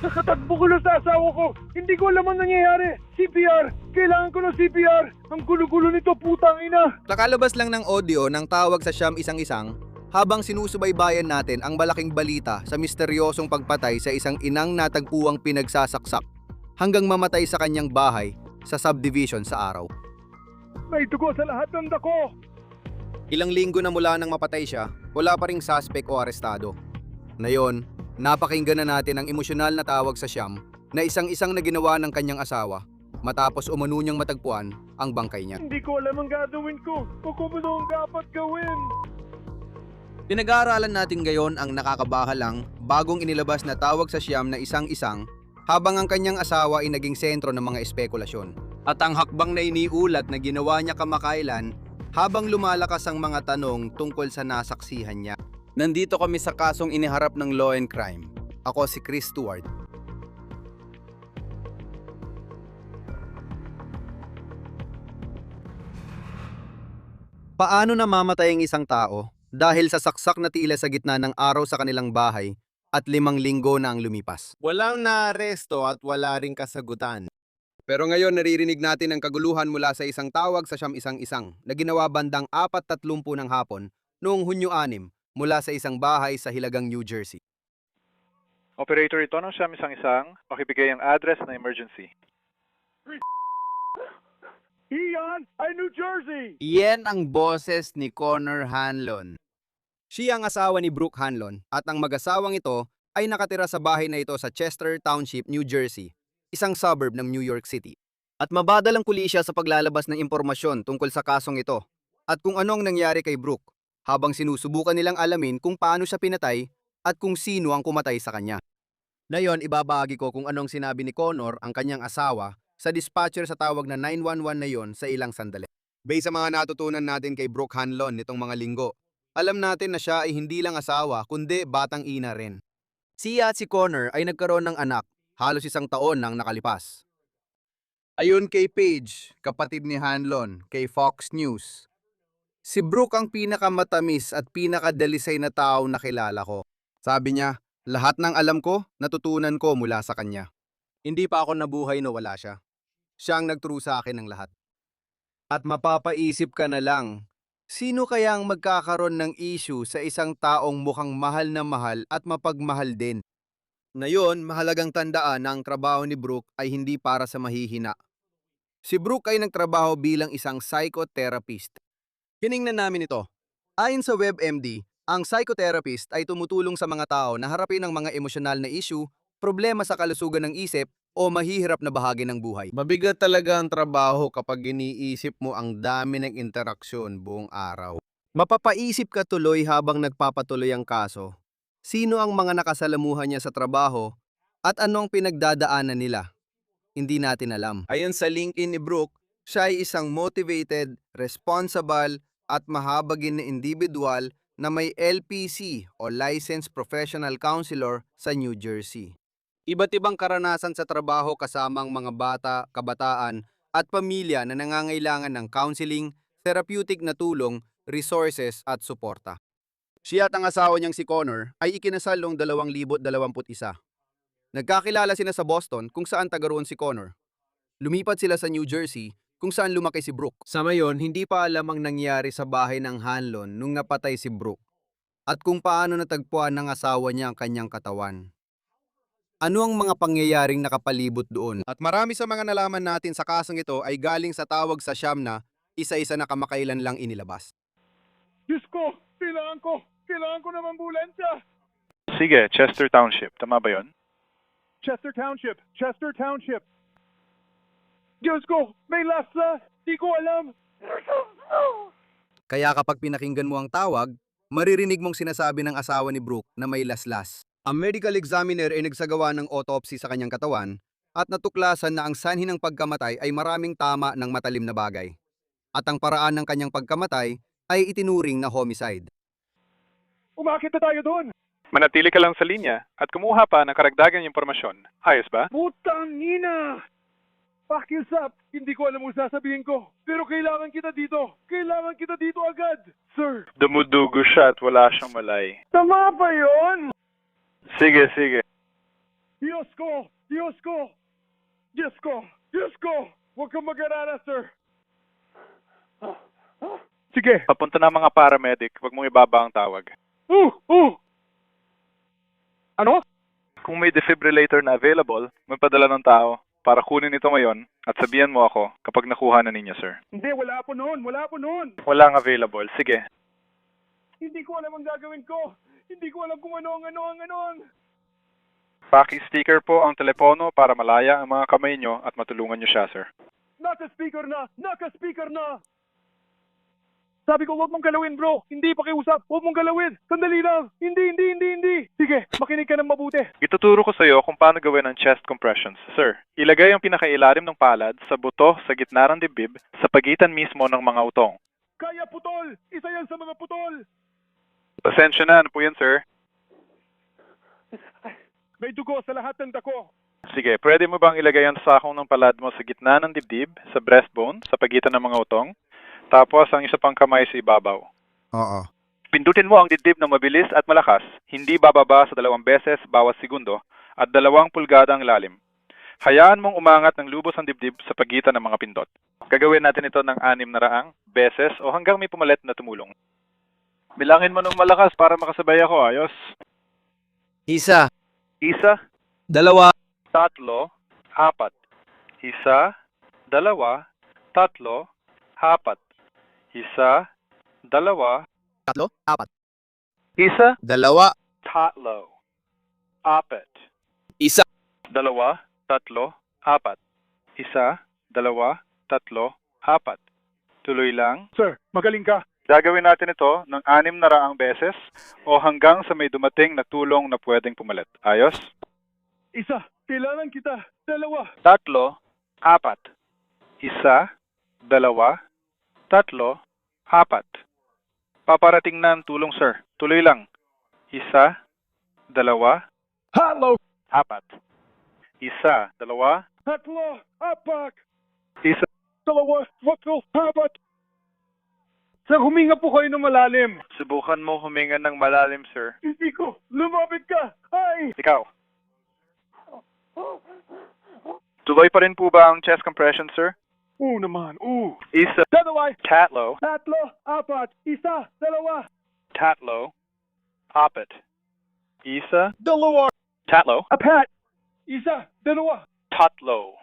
Nakatakbo ko lang sa asawa ko. Hindi ko alam ang nangyayari. CPR! Kailangan ko ng CPR! Ang gulo-gulo nito, putang ina! Nakalabas lang ng audio ng tawag sa Siyam Isang-Isang habang sinusubaybayan natin ang malaking balita sa misteryosong pagpatay sa isang inang natagpuang pinagsasaksak hanggang mamatay sa kanyang bahay sa subdivision sa araw. May dugo sa lahat ng dako! Ilang linggo na mula nang mapatay siya, wala pa ring suspect o arestado. Ngayon, napakinggan na natin ang emosyonal na tawag sa Siyam na isang-isang na ginawa ng kanyang asawa matapos umano niyang matagpuan ang bangkay niya. Hindi ko alam ang gagawin ko. Kukubulo ang dapat gawin. Pinag-aaralan natin ngayon ang nakakabahalang bagong inilabas na tawag sa Siyam na isang-isang habang ang kanyang asawa ay naging sentro ng mga espekulasyon. At ang hakbang na iniulat na ginawa niya kamakailan habang lumalakas ang mga tanong tungkol sa nasaksihan niya. Nandito kami sa kasong iniharap ng Law and Crime. Ako si Chris Stewart. Paano namamatay ang isang tao dahil sa saksak na tila sa gitna ng araw sa kanilang bahay at 5 linggo na ang lumipas? Walang naaresto at wala ring kasagutan. Pero ngayon naririnig natin ang kaguluhan mula sa isang tawag sa Siyam Isang-Isang na ginawa bandang 4:30 ng hapon noong Hunyo 6 mula sa isang bahay sa Hilagang, New Jersey. Operator ito ng Siyam Isang-Isang, pakibigay ang address na emergency. Ian, ay New Jersey! Iyan ang boses ni Connor Hanlon. Siya ang asawa ni Brooke Hanlon at ang mag-asawang ito ay nakatira sa bahay na ito sa Chester Township, New Jersey, isang suburb ng New York City. At mabadalang pulisya sa paglalabas ng impormasyon tungkol sa kasong ito at kung anong nangyari kay Brooke habang sinusubukan nilang alamin kung paano siya pinatay at kung sino ang kumatay sa kanya. Ngayon, ibabahagi ko kung anong sinabi ni Connor, ang kanyang asawa, sa dispatcher sa tawag na 911 na yon sa ilang sandali. Based sa mga natutunan natin kay Brooke Hanlon nitong mga linggo, alam natin na siya ay hindi lang asawa kundi batang ina rin. Siya at si Connor ay nagkaroon ng anak halos 1 taon nang nakalipas. Ayon kay Paige, kapatid ni Hanlon, kay Fox News, si Brooke ang pinakamatamis at pinakadalisay na tao na kilala ko. Sabi niya, lahat ng alam ko, natutunan ko mula sa kanya. Hindi pa ako nabuhay na wala siya. Siya ang nagturo sa akin ng lahat. At mapapaisip ka na lang, sino kaya ang magkakaroon ng issue sa isang taong mukhang mahal na mahal at mapagmahal din? Ngayon, mahalagang tandaan na ang trabaho ni Brooke ay hindi para sa mahihina. Si Brooke ay nagtrabaho bilang isang psychotherapist. Hiningnan namin ito. Ayon sa WebMD, ang psychotherapist ay tumutulong sa mga tao na harapin ang mga emosyonal na issue, problema sa kalusugan ng isip o mahihirap na bahagi ng buhay. Mabigat talaga ang trabaho kapag iniisip mo ang dami ng interaksyon buong araw. Mapapaisip ka tuloy habang nagpapatuloy ang kaso. Sino ang mga nakasalamuhan niya sa trabaho at ano ang pinagdadaanan nila? Hindi natin alam. Ayon sa LinkedIn ni Brooke, siya ay isang motivated, responsible at mahabagin na individual na may LPC o Licensed Professional Counselor sa New Jersey. Iba't ibang karanasan sa trabaho kasama ang mga bata, kabataan at pamilya na nangangailangan ng counseling, therapeutic na tulong, resources at suporta. Siya at ang asawa niyang si Connor ay ikinasal noong 2021. Nagkakilala sila sa Boston kung saan taga roon si Connor. Lumipat sila sa New Jersey kung saan lumaki si Brooke. Sa ngayon, hindi pa alam ang nangyari sa bahay ng Hanlon nung napatay si Brooke at kung paano natagpuan ng asawa niya ang kanyang katawan. Ano ang mga pangyayaring nakapalibot doon? At marami sa mga nalaman natin sa kasong ito ay galing sa tawag sa Siyam na isa-isa na kamakailan lang inilabas. Diyos ko! Kailangan ko ng ambulansya! Sige, Chester Township. Tama ba yon? Chester Township! Chester Township! Diyos ko! May lasa! Di ko alam! Kaya kapag pinakinggan mo ang tawag, maririnig mong sinasabi ng asawa ni Brooke na may laslas. Ang medical examiner ay nagsagawa ng autopsy sa kanyang katawan at natuklasan na ang sanhi ng pagkamatay ay maraming tama ng matalim na bagay. At ang paraan ng kanyang pagkamatay ay itinuring na homicide. Umakit na tayo doon! Manatili ka lang sa linya at kumuha pa ng karagdagang impormasyon. Ayos ba? Putang ina! Pack up! Hindi ko alam kung sasabihin ko. Pero kailangan kita dito! Kailangan kita dito agad! Sir! Dumudugo siya at wala siyang malay. Tama ba yun? Sige. Diyos ko! Diyos ko! Diyos ko! Diyos ko! Huwag kang mag-alala, sir. Sige. Papunta na ang mga paramedic. Huwag mong ibaba ang tawag. Ano? Kung may defibrillator na available, magpadala ng tao para kunin ito ngayon at sabihan mo ako kapag nakuha na ninyo, sir. Hindi, wala po noon. Wala po noon. Walang available. Sige. Hindi ko alam ang gagawin ko. Hindi ko alam kung ano ang. Paki-sticker po ang telepono para malaya ang mga kamay nyo at matulungan nyo siya, sir. Naka-speaker na! Naka-speaker na! Sabi ko, huwag mong galawin, bro. Hindi pakiusap. Huwag mong galawin. Sandali lang. Hindi. Sige, makinig ka ng mabuti. Ituturo ko sa iyo kung paano gawin ang chest compressions. Sir, ilagay ang pinakailalim ng palad sa buto sa gitna ng dibdib sa pagitan mismo ng mga utong. Kaya putol! Isa yan sa mga putol! Pasensya na, ano po yan, sir? May dugo sa lahat ng dako. Sige, pwede mo bang ilagay ang sakong ng palad mo sa gitna ng dibdib, sa breastbone, sa pagitan ng mga utong? Tapos ang isa pang kamay sa ibabaw. Oo. Pindutin mo ang dibdib ng mabilis at malakas, hindi bababa sa 2 beses bawat segundo at 2 pulgada ang lalim. Hayaan mong umangat ng lubos ang dibdib sa pagitan ng mga pindot. Gagawin natin ito ng 6 beses o hanggang may pumalit na tumulong. Bilangin mo ng malakas para makasabay ako, ayos? 1, 1, 2, 3, 4. 1, 2, 3, 4. 1, 2, 3, 4. 1, 2, tatlo, apat. 1, 2, 3, 4. 1, 2, 3, 4. Tuloy lang. Sir, magaling ka. Gagawin natin ito ng 600 beses o hanggang sa may dumating na tulong na pwedeng pumalit. Ayos? Isa, kailangan kita. 2. 3, 4. 1, 2, 3, 4. Paparating na ang tulong, sir. Tuloy lang. 1, 2, 4. Hello! 1, 2, 3, 4. 1. 2, 3, 4. Sir, huminga po kayo ng malalim. Subukan mo huminga ng malalim, sir. Hindi ko. Lumapit ka. Ay! Ikaw. Tuloy pa rin po ba ang chest compression, sir? Naman. 1, 2. tatlo, 3, 4. 1, 2. tatlo, apat. 1, 2. tatlo, Apat. 1, 2. tatlo,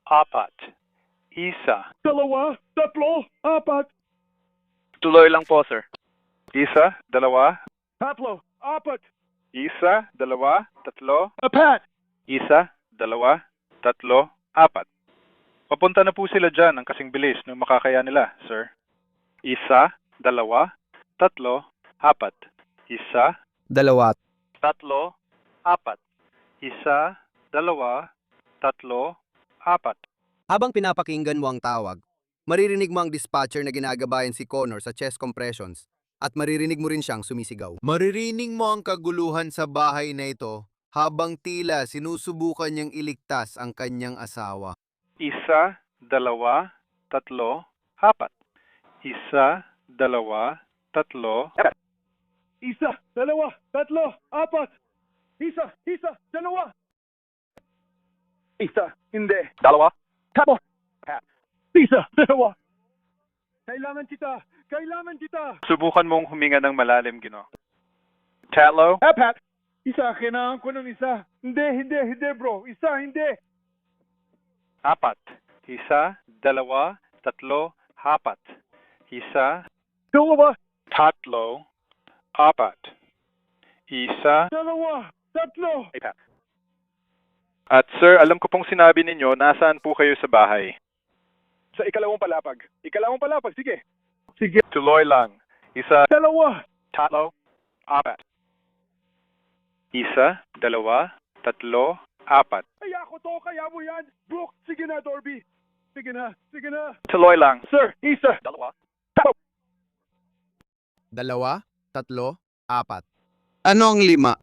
apat. 1. 2, 3, 4. Tuloy lang po, sir. 1, 2, 3, 4. 1, 2, 3. Apat. 1, 2, 3, 4. Papunta na po sila dyan ng kasing bilis ng makakaya nila, sir. 1, 2, 3, 4. 1, 2, 3, 4. 1, 2, 3, 4. Habang pinapakinggan mo ang tawag, maririnig mo ang dispatcher na ginagabayan si Connor sa chest compressions at maririnig mo rin siyang sumisigaw. Maririnig mo ang kaguluhan sa bahay na ito habang tila sinusubukan niyang iligtas ang kanyang asawa. 1, 2, 3, 4. 1, 2, 3, 4. 1, 2, 3, 4. 1, 2. Isa, hindi. 2. Tapo. Isa, 2. Kailangan kita. Subukan mong huminga ng malalim, Gino. Tatlo, Apat. Isa, kailangan ko ng isa. Hindi, bro. Isa, hindi. 4. 1, 2, 3, 4. 1, 2, tatlo, 4. 1. 2, 3. At sir, alam ko pong sinabi ninyo, nasaan po kayo sa bahay? Sa ikalawang palapag. Sige. Tuloy lang. 1, 2. tatlo, 4. 1, 2, 3, 4. Kaya mo yan. Brooke, sige na, Dorby. Sige na. Tuloy lang. Sir, isa. 2. 2, 3, 4. Ano ang 5?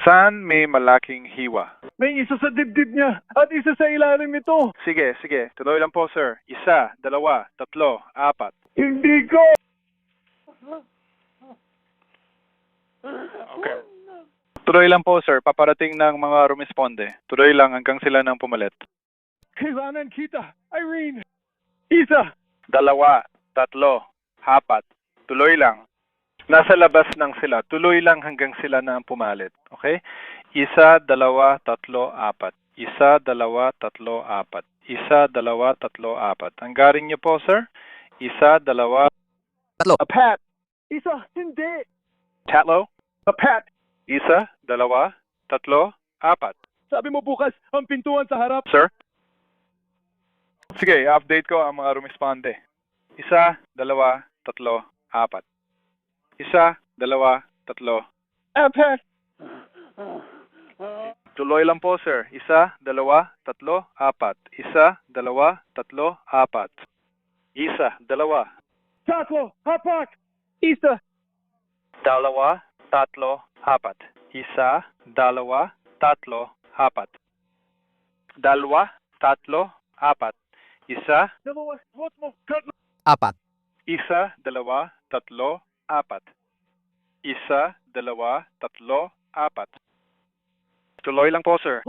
Saan may malaking hiwa? May isa sa dibdib niya at isa sa ilalim nito. Sige. Tuloy lang po, sir. 1, 2, 3, 4. Hindi ko. Okay. Tuloy lang po, sir. Paparating ng mga rumisponde. Tuloy lang hanggang sila nang pumalit. Kailangan kita, Irene. Isa. 2, 3, 4. Tuloy lang. Nasa labas nang sila. Tuloy lang hanggang sila na ang pumalit. Okay? 1, 2, 3, 4. 1, 2, 3, 4. 1, 2, 3, 4. Ang garing niyo po, sir? 1, 2. Tatlo. A pat. Isa. Hindi. Tatlo. A pat. 1, 2, 3, 4. Sabi mo bukas, ang pintuan sa harap. Sir? Sige, update ko ang mga rumisponde. 1, 2, 3, 4. 1, 2, 3. A pat. Tuloy lang po, sir. 1, 2, 3, 4. 1, 2, 3, 4. 1, 2. Tatlo. Hapak. Isa. 2, 3, 4. 1, 2, 3, 4. 2, 3, 4. 1. Dalawa. Suot mo. Tatlo. 4. 1, 2, 3, 4. 1, 2, 3, 4. Tuloy lang po, sir.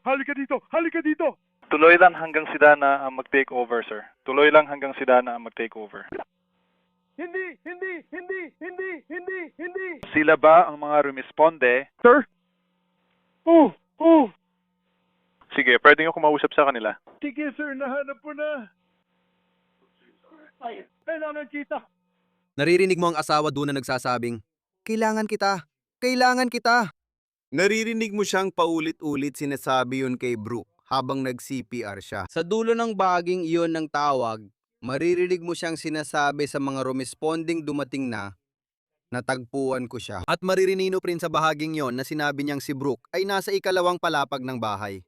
Halika dito. Halika dito. Tuloy lang hanggang si Dana ang mag-take over, sir. Tuloy lang hanggang si Dana ang mag-take over. Hindi. Sila ba ang mga rumisponde? Sir? Sige, pwede nyo kumausap sa kanila. Sige, sir. Nahanap ko na. Kailangan kita. Naririnig mo ang asawa doon na nagsasabing, kailangan kita, kailangan kita. Naririnig mo siyang paulit-ulit sinasabi yun kay Brooke habang nag-CPR siya. Sa dulo ng baging iyon ng tawag, maririnig mo siyang sinasabi sa mga rumesponding dumating na, natagpuan ko siya. At maririnino rin sa bahaging yon na sinabi niyang si Brooke ay nasa ikalawang palapag ng bahay.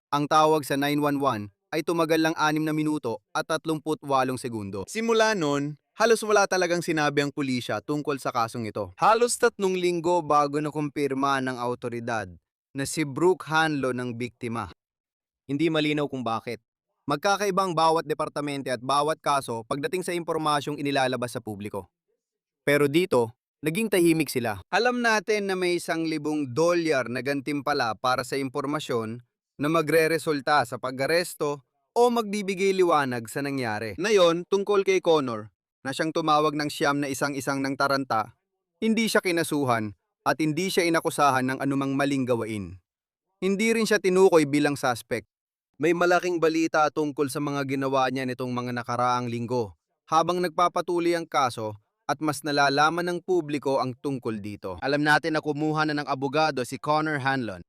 Ang tawag sa 911 ay tumagal lang 6 na minuto at 38 segundo. Simula nun, halos wala talagang sinabi ang pulisya tungkol sa kasong ito. Halos 3 linggo bago nakumpirma ng autoridad na si Brooke Hanlon ang biktima. Hindi malinaw kung bakit. Magkakaibang bawat departamente at bawat kaso pagdating sa impormasyong inilalabas sa publiko. Pero dito, naging tahimik sila. Alam natin na may $1,000 na gantimpala para sa impormasyon na magre-resulta sa pag-aresto o magbibigay liwanag sa nangyari. Ngayon, tungkol kay Connor, na siyang tumawag ng siyam na isang-isang ng taranta, hindi siya kinasuhan at hindi siya inakusahan ng anumang maling gawain. Hindi rin siya tinukoy bilang suspect. May malaking balita tungkol sa mga ginawa niya nitong mga nakaraang linggo habang nagpapatuloy ang kaso at mas nalalaman ng publiko ang tungkol dito. Alam natin na kumuha na ng abogado si Connor Hanlon.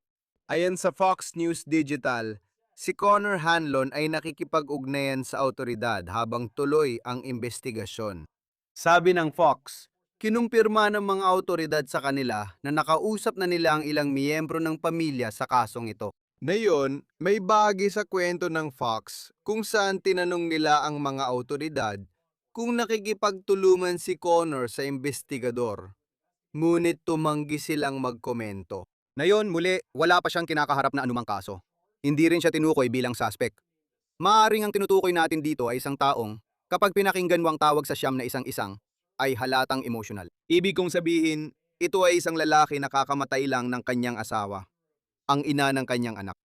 Ayon sa Fox News Digital, si Connor Hanlon ay nakikipag-ugnayan sa autoridad habang tuloy ang investigasyon. Sabi ng Fox, kinumpirma ng mga autoridad sa kanila na nakausap na nila ang ilang miyembro ng pamilya sa kasong ito. Ngayon, may bahagi sa kwento ng Fox kung saan tinanong nila ang mga autoridad kung nakikipagtulungan si Connor sa investigador. Ngunit tumanggi silang magkomento. Ngayon, muli, wala pa siyang kinakaharap na anumang kaso. Hindi rin siya tinukoy bilang suspect. Maaaring ang tinutukoy natin dito ay isang taong, kapag pinakinggan mo ang tawag sa siyam na isang-isang, ay halatang emosyonal. Ibig kong sabihin, ito ay isang lalaki na kakamatay lang ng kanyang asawa, ang ina ng kanyang anak.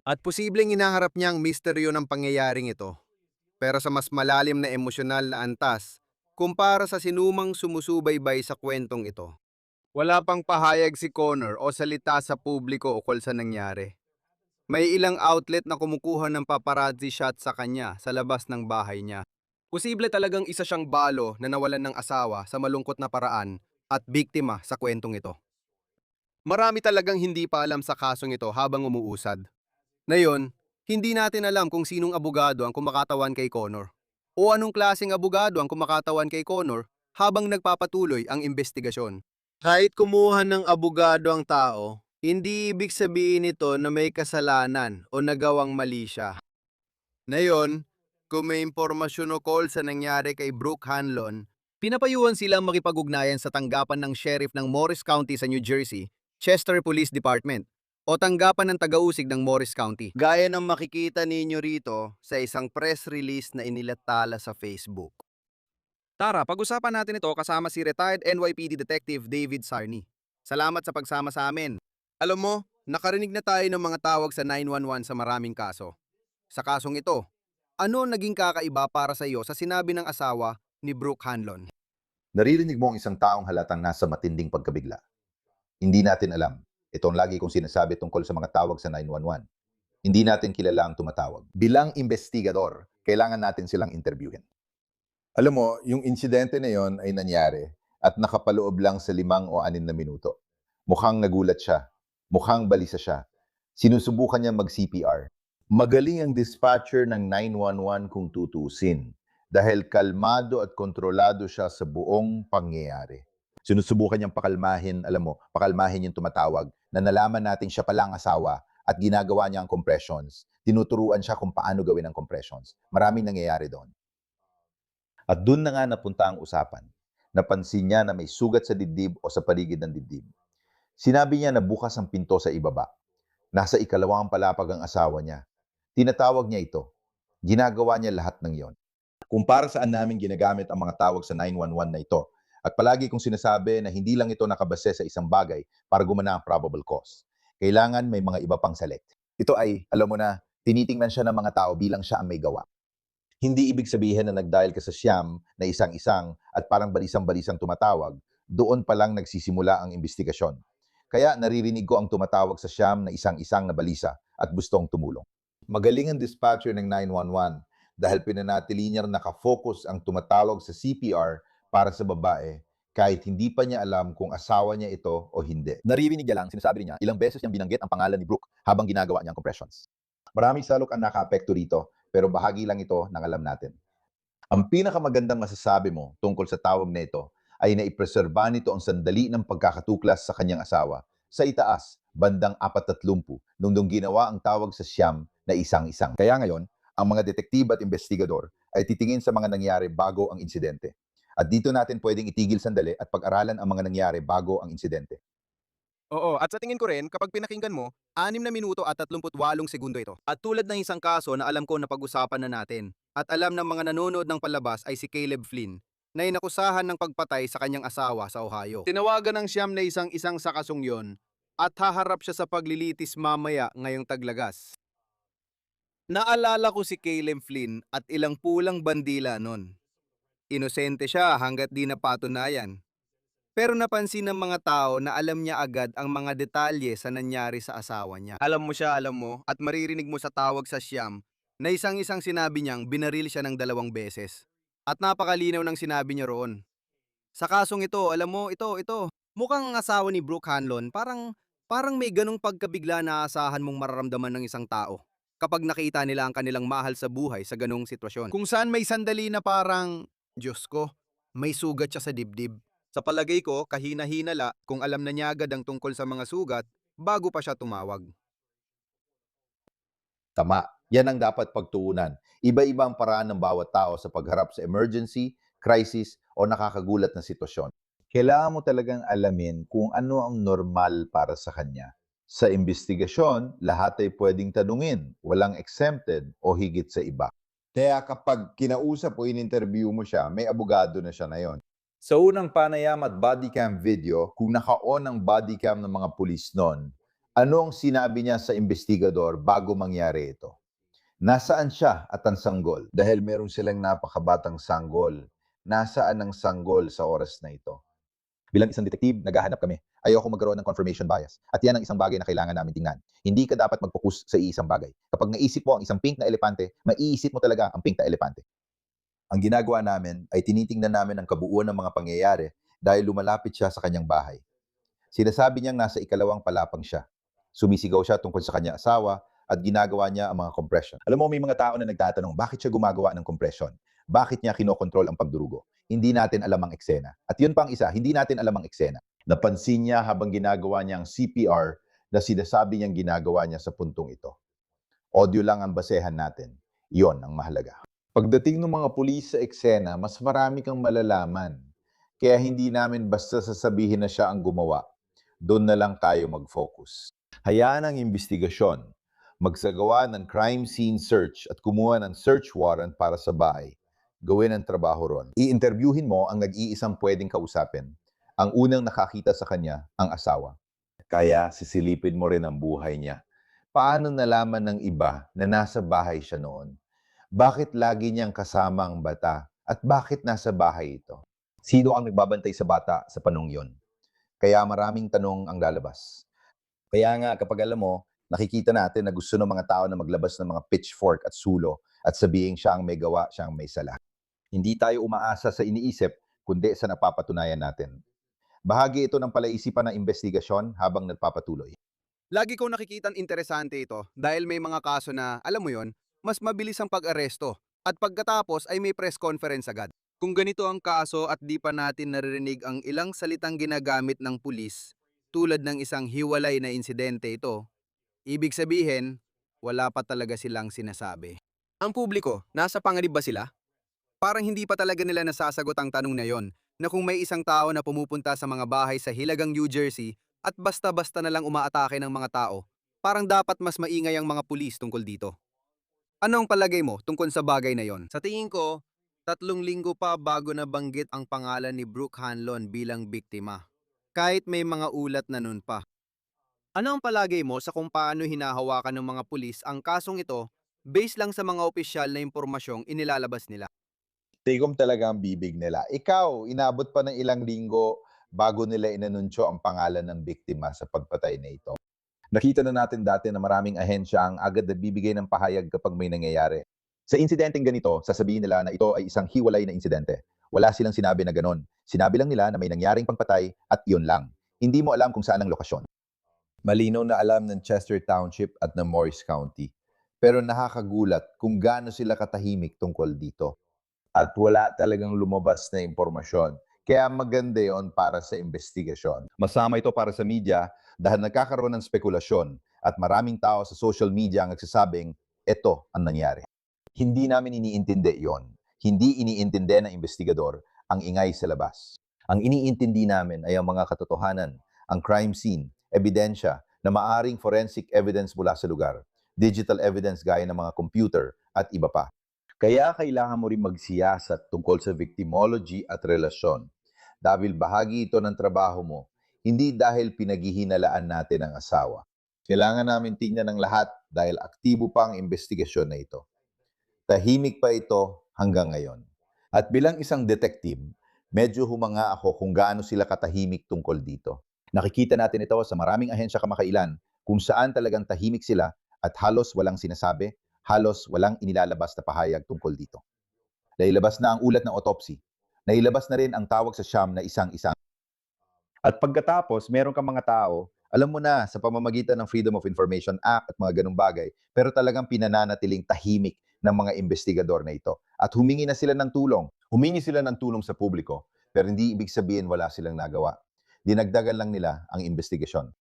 At posibleng inaharap niya ang misteryo ng pangyayaring ito, pero sa mas malalim na emosyonal na antas, kumpara sa sinumang sumusubaybay sa kwentong ito. Wala pang pahayag si Connor o salita sa publiko ukol sa nangyari. May ilang outlet na kumukuha ng paparazzi shot sa kanya sa labas ng bahay niya. Posible talagang isa siyang balo na nawalan ng asawa sa malungkot na paraan at biktima sa kwentong ito. Marami talagang hindi pa alam sa kasong ito habang umuusad. Ngayon, hindi natin alam kung sinong abogado ang kumakatawan kay Connor o anong klaseng abogado ang kumakatawan kay Connor habang nagpapatuloy ang investigasyon. Kahit kumuha ng abogado ang tao, hindi ibig sabihin nito na may kasalanan o nagawang mali siya. Ngayon, kung may impormasyon o call sa nangyari kay Brooke Hanlon, pinapayuhan silang makipag-ugnayan sa tanggapan ng sheriff ng Morris County sa New Jersey, Chester Police Department, o tanggapan ng taga-usig ng Morris County. Gaya ng makikita ninyo rito sa isang press release na inilatala sa Facebook. Tara, pag-usapan natin ito kasama si retired NYPD Detective David Sarny. Salamat sa pagsama sa amin. Alam mo, nakarinig na tayo ng mga tawag sa 911 sa maraming kaso. Sa kasong ito, ano naging kakaiba para sa iyo sa sinabi ng asawa ni Brooke Hanlon? Naririnig mo ang isang taong halatang nasa matinding pagkabigla. Hindi natin alam. Ito ang lagi kong sinasabi tungkol sa mga tawag sa 911. Hindi natin kilala ang tumatawag. Bilang investigador, kailangan natin silang interviewin. Alam mo, yung insidente na yon ay nangyari at nakapaloob lang sa 5 o 6 na minuto. Mukhang nagulat siya. Mukhang balisa siya. Sinusubukan niya mag-CPR. Magaling ang dispatcher ng 911 kung tutusin dahil kalmado at kontrolado siya sa buong pangyayari. Sinusubukan niyang pakalmahin, pakalmahin yung tumatawag na nalaman natin siya pala ang asawa at ginagawa niya ang compressions. Tinuturuan siya kung paano gawin ang compressions. Maraming nangyayari doon. At doon na nga napunta ang usapan. Napansin niya na may sugat sa dibdib o sa paligid ng dibdib. Sinabi niya na bukas ang pinto sa ibaba. Nasa ikalawang palapag ang asawa niya. Tinatawag niya ito. Ginagawa niya lahat ng yon. Kung para saan namin ginagamit ang mga tawag sa 911 na ito, at palagi kong sinasabi na hindi lang ito nakabase sa isang bagay para gumana ang probable cause. Kailangan may mga iba pang select. Ito ay, alam mo na, tinitingnan siya ng mga tao bilang siya ang may gawa. Hindi ibig sabihin na nag-dial ka sa siyam na isang-isang at parang balisang-balisang tumatawag, doon pa lang nagsisimula ang investigasyon. Kaya naririnig ko ang tumatawag sa siyam na isang-isang na balisa at gustong tumulong. Magaling ang dispatcher ng 911 dahil pinanatili niya nakafocus ang tumatawag sa CPR para sa babae kahit hindi pa niya alam kung asawa niya ito o hindi. Naririnig niya lang, sinasabi niya, ilang beses niyang binanggit ang pangalan ni Brooke habang ginagawa niya ang compressions. Maraming salok ang naka-apekto rito, pero bahagi lang ito ng alam natin. Ang pinakamagandang masasabi mo tungkol sa tawag na ito ay naipreserba nito ang sandali ng pagkakatuklas sa kanyang asawa sa itaas, bandang 4:30 nung ginawa ang tawag sa siyam na isang-isang. Kaya ngayon, ang mga detektibo at investigador ay titingin sa mga nangyari bago ang insidente. At dito natin pwedeng itigil sandali at pag-aralan ang mga nangyari bago ang insidente. Oo, at sa tingin ko rin, kapag pinakinggan mo, 6 na minuto at 38 segundo ito. At tulad ng isang kaso na alam ko na pag-usapan na natin, at alam ng mga nanonood ng palabas ay si Caleb Flynn, na inakusahan ng pagpatay sa kanyang asawa sa Ohio. Tinawagan ng siyam na isang-isang sa kasong yon, at haharap siya sa paglilitis mamaya ngayong taglagas. Naalala ko si Caleb Flynn at ilang pulang bandila nun. Inosente siya hanggat di napatunayan. Pero napansin ng mga tao na alam niya agad ang mga detalye sa nangyari sa asawa niya. Alam mo siya, alam mo, at maririnig mo sa tawag sa siyam na isang-isang sinabi niyang binaril siya ng 2 beses. At napakalinaw ng sinabi niya roon. Sa kasong ito, alam mo, ito. Mukhang ang asawa ni Brooke Hanlon, parang may ganong pagkabigla na asahan mong mararamdaman ng isang tao kapag nakita nila ang kanilang mahal sa buhay sa ganong sitwasyon. Kung saan may sandali na parang, Diyos ko, may sugat siya sa dibdib. Sa palagay ko, kahina-hinala kung alam na niya agad ang tungkol sa mga sugat bago pa siya tumawag. Tama, yan ang dapat pagtuunan. Iba-iba ang paraan ng bawat tao sa pagharap sa emergency, crisis, o nakakagulat na sitwasyon. Kailangan mo talagang alamin kung ano ang normal para sa kanya. Sa investigasyon, lahat ay pwedeng tanungin, walang exempted o higit sa iba. Kaya kapag kinausap o in-interview mo siya, may abogado na siya na yon. Sa unang panayam at body cam video, kung naka-on ang body cam ng mga pulis noon, ano ang sinabi niya sa investigador bago mangyari ito? Nasaan siya at ang sanggol? Dahil meron silang napakabatang sanggol. Nasaan ang sanggol sa oras na ito? Bilang isang detektive, naghahanap kami. Ayoko magkaroon ng confirmation bias. At yan ang isang bagay na kailangan namin tingnan. Hindi ka dapat mag-focus sa iisang bagay. Kapag naisip mo ang isang pink na elepante, maiisip mo talaga ang pink na elepante. Ang ginagawa namin ay tinitingnan namin ang kabuuan ng mga pangyayari dahil lumalapit siya sa kanyang bahay. Sinasabi niyang nasa ikalawang palapang siya. Sumisigaw siya tungkol sa kanyang asawa at ginagawa niya ang mga compression. Alam mo, may mga tao na nagtatanong, bakit siya gumagawa ng compression? Bakit niya kinokontrol ang pagdurugo? Hindi natin alam ang eksena. At yun pang isa, hindi natin alam ang eksena. Napansin niya habang ginagawa niya ang CPR na sinasabi niyang ginagawa niya sa puntong ito. Audio lang ang basehan natin. Yon ang mahalaga. Pagdating ng mga pulis sa eksena, mas marami kang malalaman. Kaya hindi namin basta sasabihin na siya ang gumawa. Doon na lang tayo mag-focus. Hayaan ang investigasyon. Magsagawa ng crime scene search at kumuha ng search warrant para sa bahay. Gawin ang trabaho ron. I-interviewin mo ang nag-iisang pwedeng kausapin Ang unang nakakita sa kanya, ang asawa. Kaya sisilipin mo rin ang buhay niya. Paano nalaman ng iba na nasa bahay siya noon? Bakit lagi niyang kasama ang bata? At bakit nasa bahay ito? Sino ang nagbabantay sa bata sa panong yon? Kaya maraming tanong ang lalabas. Kaya nga kapag alam mo, nakikita natin na gusto ng mga tao na maglabas ng mga pitchfork at sulo at sabihin siya ang may gawa, siya ang may sala. Hindi tayo umaasa sa iniisip, kundi sa napapatunayan natin. Bahagi ito ng palaisipan ng investigasyon habang nagpapatuloy. Lagi ko nakikitang interesante ito dahil may mga kaso na, alam mo yon, mas mabilis ang pag-aresto at pagkatapos ay may press conference agad. Kung ganito ang kaso at di pa natin naririnig ang ilang salitang ginagamit ng pulis tulad ng isang hiwalay na insidente ito, ibig sabihin, wala pa talaga silang sinasabi. Ang publiko, nasa panganib ba sila? Parang hindi pa talaga nila nasasagot ang tanong na yon, na kung may isang tao na pumupunta sa mga bahay sa Hilagang New Jersey at basta-basta na lang umaatake ng mga tao, parang dapat mas maingay ang mga pulis tungkol dito. Ano ang palagay mo tungkol sa bagay na yon? Sa tingin ko, 3 linggo pa bago nabanggit ang pangalan ni Brooke Hanlon bilang biktima. Kahit may mga ulat na nun pa. Ano ang palagay mo sa kung paano hinahawakan ng mga pulis ang kasong ito based lang sa mga opisyal na impormasyong inilalabas nila? Tigom talaga ang bibig nila. Ikaw, inabot pa ng ilang linggo bago nila inanunsyo ang pangalan ng biktima sa pagpatay na ito. Nakita na natin dati na maraming ahensya ang agad na bibigay ng pahayag kapag may nangyayari. Sa insidenteng ganito, sasabihin nila na ito ay isang hiwalay na insidente. Wala silang sinabi na ganon. Sinabi lang nila na may nangyaring pagpatay at iyon lang. Hindi mo alam kung saan ang lokasyon. Malinaw na alam ng Chester Township at ng Morris County. Pero nakakagulat kung gaano sila katahimik tungkol dito. At wala talagang lumabas na impormasyon. Kaya maganda yon para sa investigasyon. Masama ito para sa media dahil nagkakaroon ng spekulasyon at maraming tao sa social media ang nagsasabing, ito ang nangyari. Hindi namin iniintindi yon. Hindi iniintindi ng investigador ang ingay sa labas. Ang iniintindi namin ay ang mga katotohanan, ang crime scene, ebidensya na maaring forensic evidence mula sa lugar, digital evidence gaya ng mga computer at iba pa. Kaya kailangan mo rin magsiyasat tungkol sa victimology at relasyon. Dahil bahagi ito ng trabaho mo, hindi dahil pinaghihinalaan natin ang asawa. Kailangan namin tingnan ng lahat dahil aktibo pa ang investigasyon na ito. Tahimik pa ito hanggang ngayon. At bilang isang detective, medyo humanga ako kung gaano sila katahimik tungkol dito. Nakikita natin ito sa maraming ahensya kamakailan kung saan talagang tahimik sila at halos walang sinasabi, halos walang inilalabas na pahayag tungkol dito. Nailabas na ang ulat ng autopsy. Nailabas na rin ang tawag sa siyam na isang-isang. At pagkatapos, meron kang mga tao, alam mo na, sa pamamagitan ng Freedom of Information Act at mga ganung bagay, pero talagang pinananatiling tahimik ng mga investigador na ito. At humingi na sila ng tulong. Humingi sila ng tulong sa publiko, pero hindi ibig sabihin wala silang nagawa. Dinagdagan lang nila ang investigasyon.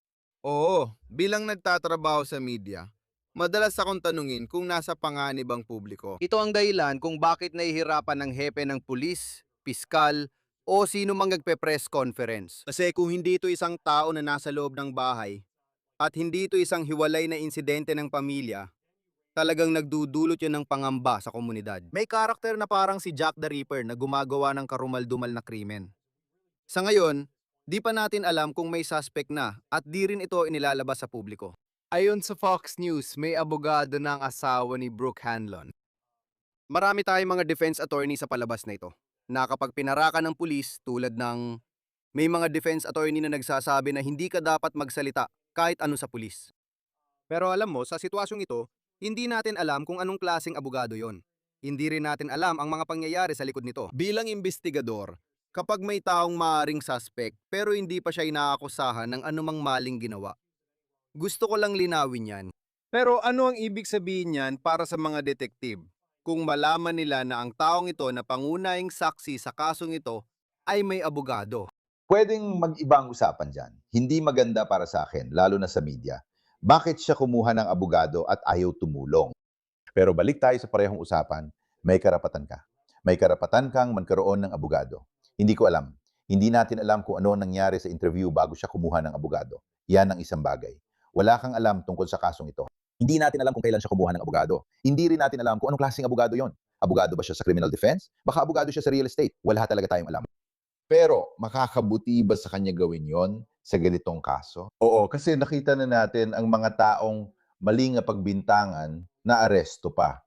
Oo, bilang nagtatrabaho sa media, madalas akong tanungin kung nasa panganib ang publiko. Ito ang dahilan kung bakit nahihirapan ng hepe ng pulis, piskal, o sino mang nagpe-press conference. Kasi kung hindi ito isang tao na nasa loob ng bahay, at hindi ito isang hiwalay na insidente ng pamilya, talagang nagdudulot yun ng pangamba sa komunidad. May karakter na parang si Jack the Ripper na gumagawa ng karumal-dumal na krimen. Sa ngayon, di pa natin alam kung may suspect na at di rin ito inilalabas sa publiko. Ayon sa Fox News, may abogado ng asawa ni Brooke Hanlon. Marami tayong mga defense attorney sa palabas na ito, na kapag pinarakan ng pulis tulad ng may mga defense attorney na nagsasabi na hindi ka dapat magsalita kahit ano sa pulis. Pero alam mo, sa sitwasyong ito, hindi natin alam kung anong klaseng abogado yon. Hindi rin natin alam ang mga pangyayari sa likod nito. Bilang investigador, kapag may taong maaring suspect pero hindi pa siya inaakusahan ng anumang maling ginawa, gusto ko lang linawin yan. Pero ano ang ibig sabihin niyan para sa mga detektive? Kung malaman nila na ang taong ito na pangunahing saksi sa kasong ito ay may abogado. Pwedeng mag-ibang usapan dyan. Hindi maganda para sa akin, lalo na sa media. Bakit siya kumuha ng abogado at ayaw tumulong? Pero balik tayo sa parehong usapan, may karapatan ka. May karapatan kang magkaroon ng abogado. Hindi ko alam. Hindi natin alam kung ano nangyari sa interview bago siya kumuha ng abogado. Yan ang isang bagay. Wala kang alam tungkol sa kasong ito. Hindi natin alam kung kailan siya kumuha ng abogado. Hindi rin natin alam kung anong klaseng abogado yon. Abogado ba siya sa criminal defense? Baka abogado siya sa real estate. Wala talaga tayong alam. Pero makakabuti ba sa kanya gawin yon sa ganitong kaso? Oo, kasi nakita na natin ang mga taong maling na pagbintangan na aresto pa.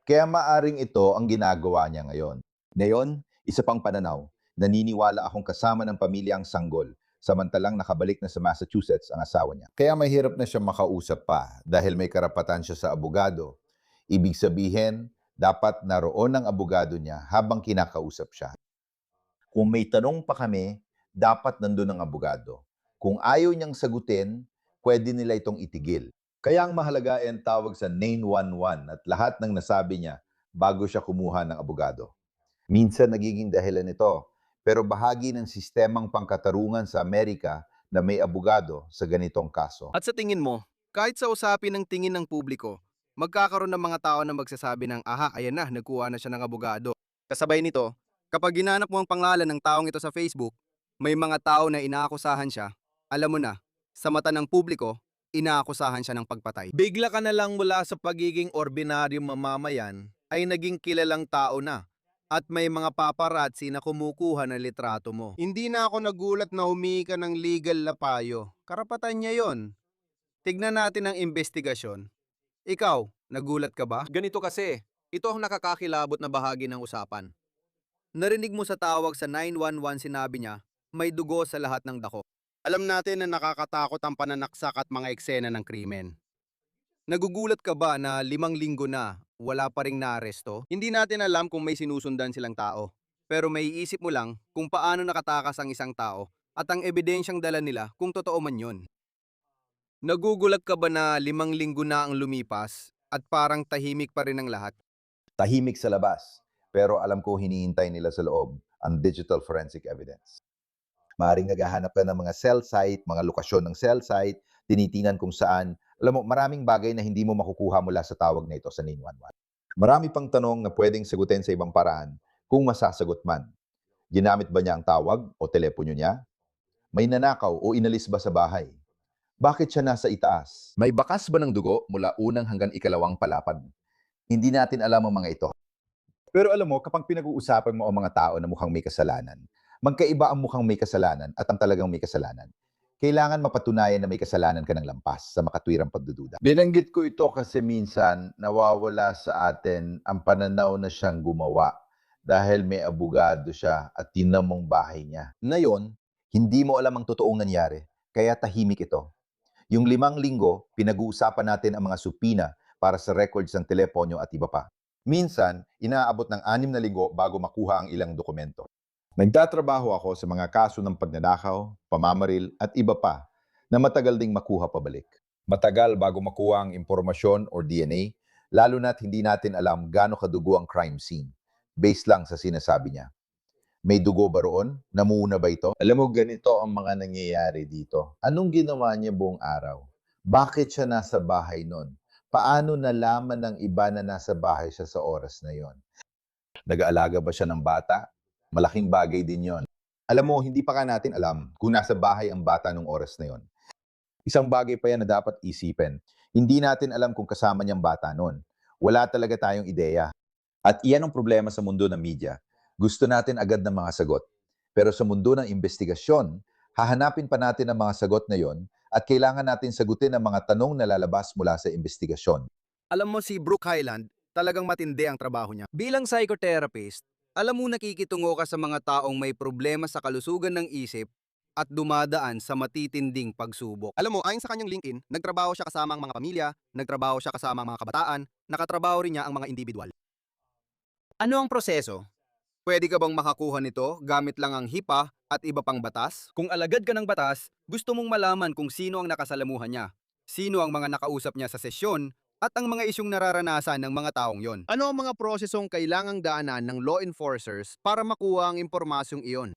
Kaya maaring ito ang ginagawa niya ngayon. Ngayon, isa pang pananaw, naniniwala akong kasama ng pamilya ang sanggol, samantalang nakabalik na sa Massachusetts ang asawa niya. Kaya mahirap na siya makausap pa dahil may karapatan siya sa abogado. Ibig sabihin, dapat naroon ang abogado niya habang kinakausap siya. Kung may tanong pa kami, dapat nandun ang abogado. Kung ayaw niyang sagutin, pwede nila itong itigil. Kaya ang mahalaga ay ang tawag sa 911 at lahat ng nasabi niya bago siya kumuha ng abogado. Minsan nagiging dahilan ito, pero bahagi ng sistemang pangkatarungan sa Amerika na may abogado sa ganitong kaso. At sa tingin mo, kahit sa usapin ng tingin ng publiko, magkakaroon ng mga tao na magsasabi ng, aha, ayan na, nagkuha na siya ng abogado. Kasabay nito, kapag ginanap mo ang pangalan ng taong ito sa Facebook, may mga tao na inaakusahan siya, alam mo na, sa mata ng publiko, inaakusahan siya ng pagpatay. Bigla ka na lang mula sa pagiging ordinaryong mamamayan ay naging kilalang tao na at may mga paparazzi na kumukuha ng litrato mo. Hindi na ako nagulat na humingi ka ng legal na payo. Karapatan niya yon. Tignan natin ang investigasyon. Ikaw, nagulat ka ba? Ganito kasi, ito ang nakakakilabot na bahagi ng usapan. Narinig mo sa tawag sa 911 sinabi niya, may dugo sa lahat ng dako. Alam natin na nakakatakot ang pananaksak at mga eksena ng krimen. Nagugulat ka ba na 5 linggo na wala pa ring naaresto? Hindi natin alam kung may sinusundan silang tao. Pero may iisip mo lang kung paano nakatakas ang isang tao at ang ebidensyang dala nila kung totoo man yun. Nagugulat ka ba na 5 linggo na ang lumipas at parang tahimik pa rin ang lahat? Tahimik sa labas, pero alam ko hinihintay nila sa loob ang digital forensic evidence. Maaaring naghahanap ka ng mga cell site, mga lokasyon ng cell site, tinitingnan kung saan. Alam mo, maraming bagay na hindi mo makukuha mula sa tawag na ito sa 911. Marami pang tanong na pwedeng sagutin sa ibang paraan kung masasagot man. Ginamit ba niya ang tawag o telepono niya? May nanakaw o inalis ba sa bahay? Bakit siya nasa itaas? May bakas ba ng dugo mula unang hanggang ikalawang palapad? Hindi natin alam ang mga ito. Pero alam mo, kapag pinag-uusapan mo ang mga tao na mukhang may kasalanan, magkaiba ang mukhang may kasalanan at ang talagang may kasalanan. Kailangan mapatunayan na may kasalanan ka ng lampas sa makatwirang pagdududa. Binanggit ko ito kasi minsan nawawala sa atin ang pananaw na siyang gumawa dahil may abogado siya at tinamong bahay niya. Ngayon, hindi mo alam ang totoong nangyari, kaya tahimik ito. Yung 5 linggo, pinag-uusapan natin ang mga supina para sa records ng teleponyo at iba pa. Minsan, inaabot ng 6 na linggo bago makuha ang ilang dokumento. Nagtatrabaho ako sa mga kaso ng pagnanakaw, pamamaril at iba pa na matagal ding makuha pabalik. Matagal bago makuha ang impormasyon or DNA, lalo na't hindi natin alam gaano kadugo ang crime scene. Based lang sa sinasabi niya. May dugo ba roon? Namuna ba ito? Alam mo, ganito ang mga nangyayari dito. Anong ginawa niya buong araw? Bakit siya nasa bahay nun? Paano nalaman ng iba na nasa bahay siya sa oras na yon? Nag-aalaga ba siya ng bata? Malaking bagay din yon. Alam mo, hindi pa ka natin alam kung nasa bahay ang bata nung oras na yon. Isang bagay pa yan na dapat isipin. Hindi natin alam kung kasama niyang bata noon. Wala talaga tayong ideya. At iyan ang problema sa mundo ng media. Gusto natin agad ng mga sagot. Pero sa mundo ng investigasyon, hahanapin pa natin ang mga sagot na yon at kailangan natin sagutin ang mga tanong na lalabas mula sa investigasyon. Alam mo si Brooke Highland, talagang matindi ang trabaho niya. Bilang psychotherapist, alam mo nakikitungo ka sa mga taong may problema sa kalusugan ng isip at dumadaan sa matitinding pagsubok. Alam mo, ayon sa kanyang LinkedIn, nagtrabaho siya kasama ang mga pamilya, nagtrabaho siya kasama ang mga kabataan, nakatrabaho rin niya ang mga individual. Ano ang proseso? Pwede ka bang makakuha nito gamit lang ang HIPAA at iba pang batas? Kung alagad ka ng batas, gusto mong malaman kung sino ang nakasalamuhan niya, sino ang mga nakausap niya sa sesyon, at ang mga isyong nararanasan ng mga taong yon. Ano ang mga prosesong kailangang daanan ng law enforcers para makuha ang impormasyong iyon?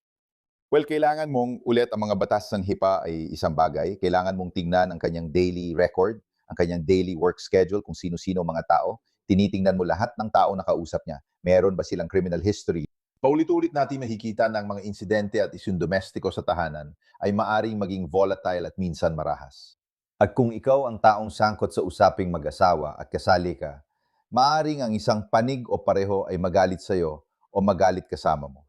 Well, kailangan mong ulit ang mga batas ng HIPAA ay isang bagay. Kailangan mong tingnan ang kanyang daily record, ang kanyang daily work schedule, kung sino-sino ang mga tao. Tinitingnan mo lahat ng tao na kausap niya. Meron ba silang criminal history? Paulit-ulit natin makikita ng mga insidente at isyong domestiko sa tahanan ay maaring maging volatile at minsan marahas. At kung ikaw ang taong sangkot sa usaping mag-asawa at kasali ka, maaring ang isang panig o pareho ay magalit sa iyo o magalit kasama mo.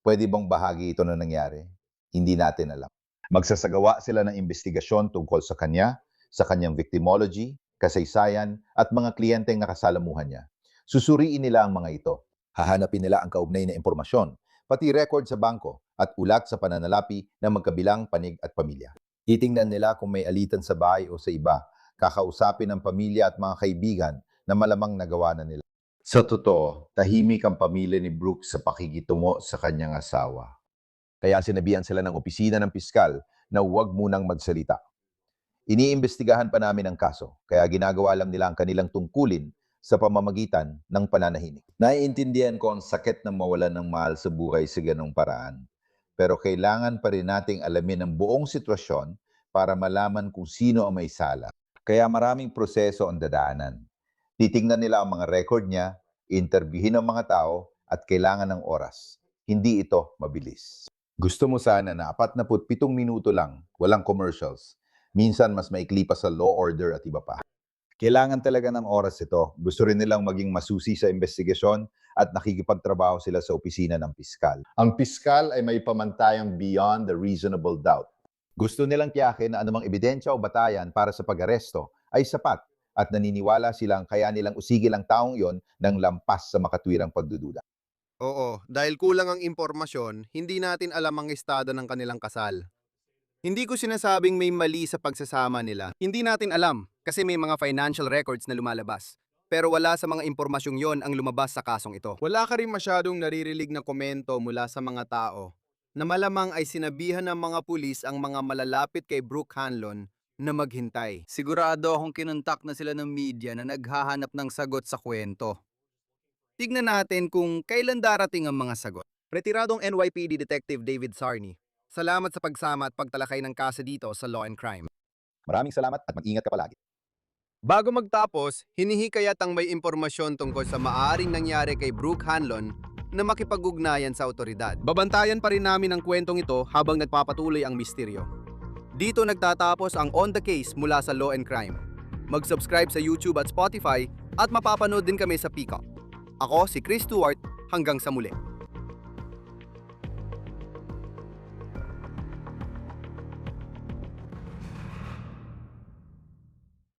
Pwede bang bahagi ito na nangyari? Hindi natin alam. Magsasagawa sila ng investigasyon tungkol sa kanya, sa kanyang victimology, kasaysayan, at mga kliyenteng nakasalamuhan niya. Susuriin nila ang mga ito. Hahanapin nila ang kaugnay na impormasyon, pati record sa bangko at ulat sa pananalapi ng magkabilang panig at pamilya. Titingnan nila kung may alitan sa bahay o sa iba. Kakausapin ng pamilya at mga kaibigan na malamang nagawa na nila. Sa totoo, tahimik ang pamilya ni Brooke sa pakikitungo sa kanyang asawa. Kaya sinabihan sila ng opisina ng piskal na huwag munang magsalita. Iniimbestigahan pa namin ang kaso, kaya ginagawa lang nila ang kanilang tungkulin sa pamamagitan ng pananahimik. Naiintindihan ko ang sakit ng mawalan ng mahal sa buhay sa ganong paraan. Pero kailangan pa rin nating alamin ang buong sitwasyon para malaman kung sino ang may sala. Kaya maraming proseso ang dadaanan. Titingnan nila ang mga record niya, interviewin ang mga tao, at kailangan ng oras. Hindi ito mabilis. Gusto mo sana na 47 minuto lang, walang commercials. Minsan mas maikli pa sa law order at iba pa. Kailangan talaga ng oras ito. Gusto rin nilang maging masusi sa investigasyon at nakikipagtrabaho sila sa opisina ng piskal. Ang piskal ay may pamantayang beyond the reasonable doubt. Gusto nilang tiyakin na anumang ebidensya o batayan para sa pag-aresto ay sapat at naniniwala silang kaya nilang usigil ang taong yon ng lampas sa makatwirang pagdududa. Oo, dahil kulang ang impormasyon, hindi natin alam ang estado ng kanilang kasal. Hindi ko sinasabing may mali sa pagsasama nila. Hindi natin alam kasi may mga financial records na lumalabas. Pero wala sa mga impormasyong yon ang lumabas sa kasong ito. Wala ka rin masyadong naririlig na komento mula sa mga tao na malamang ay sinabihan ng mga pulis ang mga malalapit kay Brooke Hanlon na maghintay. Sigurado akong kinontak na sila ng media na naghahanap ng sagot sa kwento. Tignan natin kung kailan darating ang mga sagot. Retiradong NYPD Detective David Sarney, salamat sa pagsama at pagtalakay ng kaso dito sa Law and Crime. Maraming salamat at mag-ingat ka palagi. Bago magtapos, hinihikayat ang may impormasyon tungkol sa maaaring nangyari kay Brooke Hanlon na makipag-ugnayan sa otoridad. Babantayan pa rin namin ang kwentong ito habang nagpapatuloy ang misteryo. Dito nagtatapos ang On The Case mula sa Law and Crime. Mag-subscribe sa YouTube at Spotify at mapapanood din kami sa Peacock. Ako si Chris Stewart, hanggang sa muli.